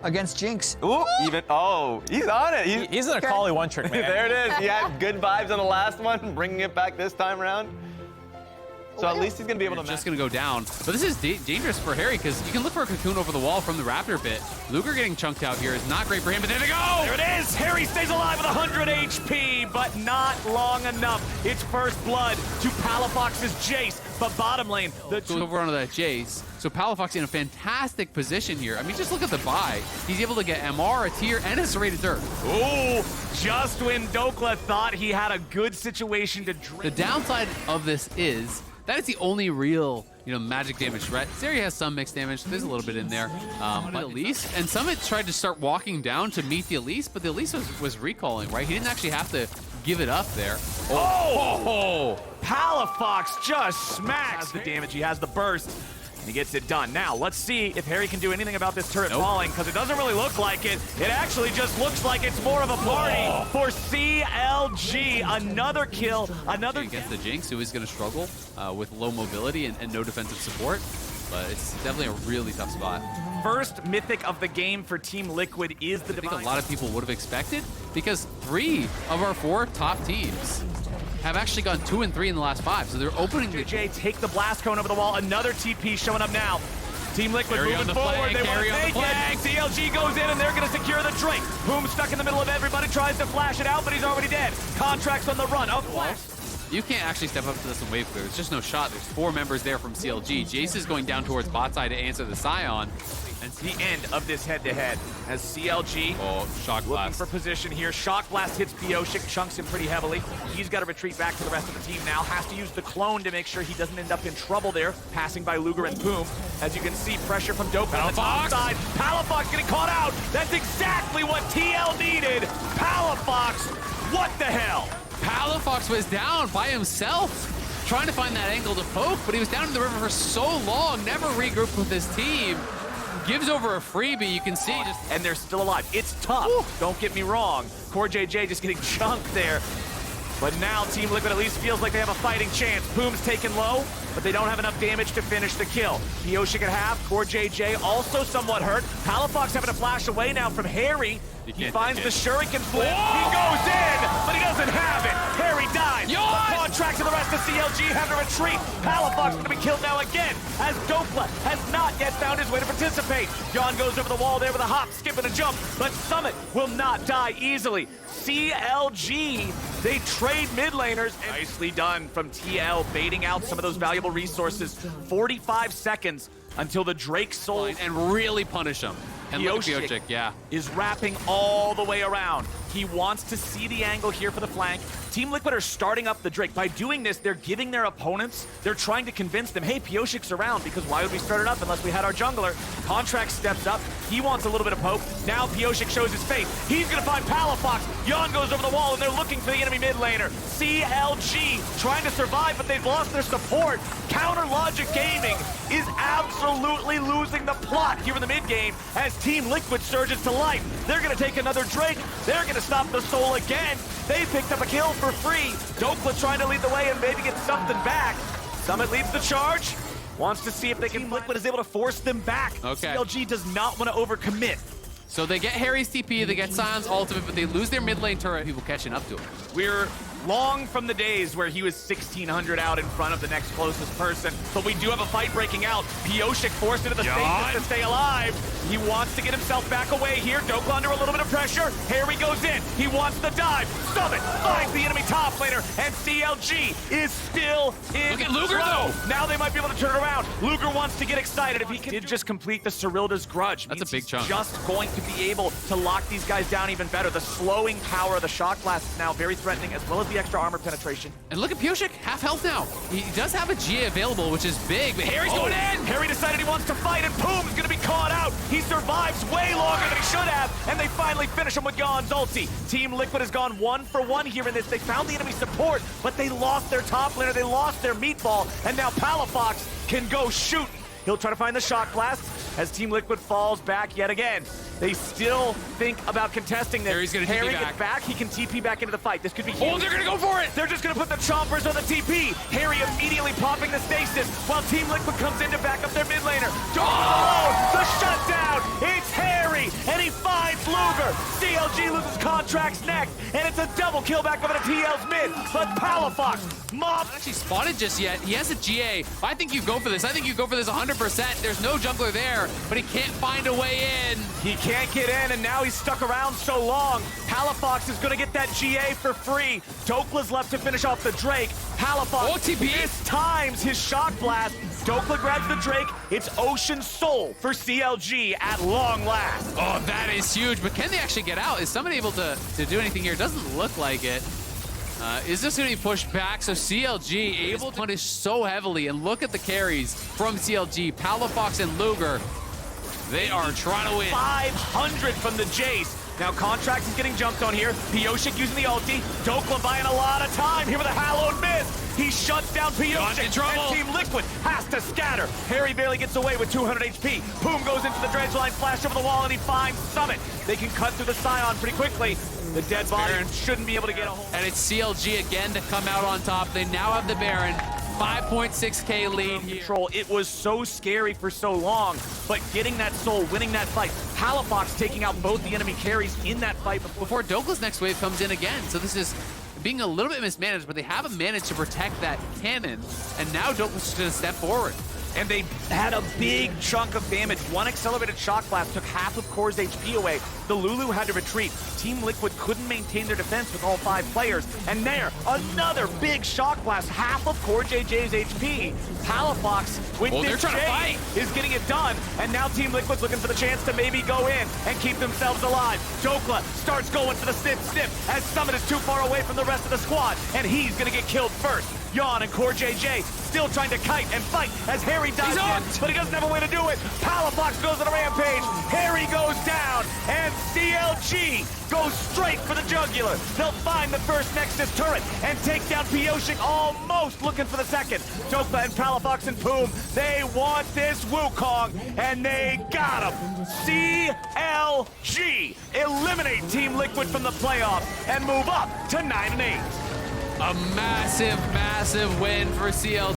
against Jinx. Ooh, even, oh, he's on it. He's in a Kali one trick, man. There it is. He had good vibes on the last one, bringing it back this time around. So at least he's going to be able to just going to go down. But this is dangerous for Harry because you can look for a cocoon over the wall from the Raptor pit. Luger getting chunked out here is not great for him, but there they go! There it is! Harry stays alive with 100 HP, but not long enough. It's first blood to Palafox's Jace, but bottom lane, the Goes over onto that Jace. So Palafox in a fantastic position here. I mean, just look at the buy. He's able to get MR, a tier, and a serrated dirt. Ooh, just when Dokla thought he had a good situation to drink. The downside of this is that is the only real, magic damage threat. Zeri has some mixed damage. There's a little bit in there. But Elise, and Summit tried to start walking down to meet the Elise, but the Elise was recalling, right? He didn't actually have to give it up there. Oh! Palafox just smacks the damage. He has the burst. He gets it done. Now, let's see if Harry can do anything about this turret falling, because it doesn't really look like it. It actually just looks like it's more of a party for CLG. Another kill, another... Against the Jinx, who is going to struggle with low mobility and no defensive support. But it's definitely a really tough spot. First mythic of the game for Team Liquid is the I think a lot of people would have expected, because 3 of our 4 top teams have actually gone 2 and 3 in the last 5, so they're opening the... JJ take the blast cone over the wall. Another TP showing up now. Team Liquid moving forward. They want to make it. CLG goes in, and they're going to secure the Drake. Boom stuck in the middle of everybody, tries to flash it out, but he's already dead. Contracts on the run. Up flash. You can't actually step up to this and wave clear. There's just no shot. There's 4 members there from CLG. Jace is going down towards bot side to answer the Scion. And it's the end of this head-to-head as CLG Shock looking Blast. for position here. Shock Blast hits Pioshik, chunks him pretty heavily. He's got to retreat back to the rest of the team now. Has to use the clone to make sure he doesn't end up in trouble there, passing by Luger and Boom. As you can see, pressure from Dokla on the top side. Palafox getting caught out. That's exactly what TL needed. Palafox, what the hell? Palafox was down by himself, trying to find that angle to poke, but he was down in the river for so long, never regrouped with his team. Gives over a freebie, you can see. And they're still alive. It's tough, don't get me wrong. Core JJ just getting chunked there. But now Team Liquid at least feels like they have a fighting chance. Boom's taken low, but they don't have enough damage to finish the kill. Pioshik at half, Core JJ also somewhat hurt. Palafox having to flash away now from Harry. He finds the Shuriken flip. He goes in, but he doesn't have it. Harry dies. Contract to the rest of CLG have to retreat. Palafox going to be killed now again, as Dokla has not yet found his way to participate. Yon goes over the wall there with a hop, skip, and a jump, but Summit will not die easily. CLG, they trade mid laners. Nicely done from TL, baiting out some of those valuable resources. 45 seconds until the Drake soul and really punish him. And look at Pioshik, yeah. Is wrapping all the way around. He wants to see the angle here for the flank. Team Liquid are starting up the Drake. By doing this, they're giving their opponents, they're trying to convince them, hey, Pioshik's around, because why would we start it up unless we had our jungler? Contract steps up. He wants a little bit of poke. Now Pioshik shows his face. He's going to find Palafox. Yon goes over the wall, and they're looking for the enemy mid laner. CLG trying to survive, but they've lost their support. Counter Logic Gaming is absolutely losing the plot here in the mid game as Team Liquid surges to life. They're going to take another Drake. They're going to stop the soul again. They picked up a kill for free. Dokla trying to lead the way and maybe get something back. Summit leads the charge. Wants to see if they can. Team Liquid is able to force them back. Okay. CLG does not want to overcommit. So they get Harry's TP, they get Sion's ultimate, but they lose their mid lane turret. People catching up to him. We're long from the days where he was 1,600 out in front of the next closest person, but we do have a fight breaking out. Pioshik forced into the stasis to stay alive. He wants to get himself back away here. Dokla under a little bit of pressure. Harry goes in. He wants the dive. Summit finds the enemy top laner, and CLG is still in. Look at Luger, though. Now they might be able to turn it around. Luger wants to get excited. If he can just complete the Cyrilda's Grudge. That's a big chunk. Just going to be able to lock these guys down even better. The slowing power of the Shock Blast is now very threatening, as well as the extra armor penetration. And look at Pioshik, half health now. He does have a GA available, which is big, but Harry's going in! Harry decided he wants to fight, and Boom is going to be caught out. He survives way longer than he should have, and they finally finish him with Yon's ulti. Team Liquid has gone 1 for 1 here in this. They found the enemy support, but they lost their top laner, they lost their meatball, and now Palafox can go shoot. He'll try to find the Shock Blast as Team Liquid falls back yet again. They still think about contesting this. Harry's gonna Harry TP gets back. He can TP back into the fight. This could be huge. Oh, they're gonna go for it! They're just gonna put the chompers on the TP. Harry immediately popping the stasis while Team Liquid comes in to back up their mid laner. Oh, the shutdown! It's Harry, over. CLG loses contracts next, and it's a double kill back over to TL's mid. But Palafox, Mob. Actually spotted just yet. He has a GA. I think you go for this. I think you go for this 100%. There's no jungler there, but he can't find a way in. He can't get in, and now he's stuck around so long. Palafox is going to get that GA for free. Dokla's left to finish off the Drake. Palafox OTP. mistimes his shock blast. Dokla grabs the Drake. It's Ocean Soul for CLG at long last. Oh, that is huge. But can they actually get out? Is somebody able to do anything here? Doesn't look like it. Is this going to be pushed back? So CLG able to punish so heavily. And look at the carries from CLG. Palafox and Luger. They are trying to win. 500 from the Jace. Now Contracts is getting jumped on here. Pioshik using the ulti. Dokla buying a lot of time here with a hallowed miss. He shuts down Pioshik, and Team Liquid has to scatter. Harry barely gets away with 200 HP. Boom goes into the dredge line, flash over the wall, and he finds Summit. They can cut through the Scion pretty quickly. The dead body shouldn't be able to get a hold. And it's CLG again to come out on top. They now have the Baron. 5.6K lead here. Control. It was so scary for so long, but getting that soul, winning that fight. Palafox taking out both the enemy carries in that fight before Dokla's next wave comes in again. So this is being a little bit mismanaged, but they haven't managed to protect that cannon. And now Dokla's going to step forward. And they had a big chunk of damage. One accelerated shock blast took half of Core's HP away. The Lulu had to retreat. Team Liquid couldn't maintain their defense with all 5 players. And there, another big shock blast, half of Core JJ's HP. Palafox with this Jay is getting it done. And now Team Liquid's looking for the chance to maybe go in and keep themselves alive. Dokla starts going for the snip as Summit is too far away from the rest of the squad. And he's gonna get killed first. Yawn and Core JJ still trying to kite and fight as Harry dives in, but he doesn't have a way to do it. Palafox goes on a rampage. Harry goes down, and CLG goes straight for the jugular. They'll find the first Nexus turret and take down Pioshik, almost looking for the second. Dokla and Palafox and Poom, they want this Wukong, and they got him. CLG eliminate Team Liquid from the playoffs and move up to 9-8. A massive, massive win for CLG.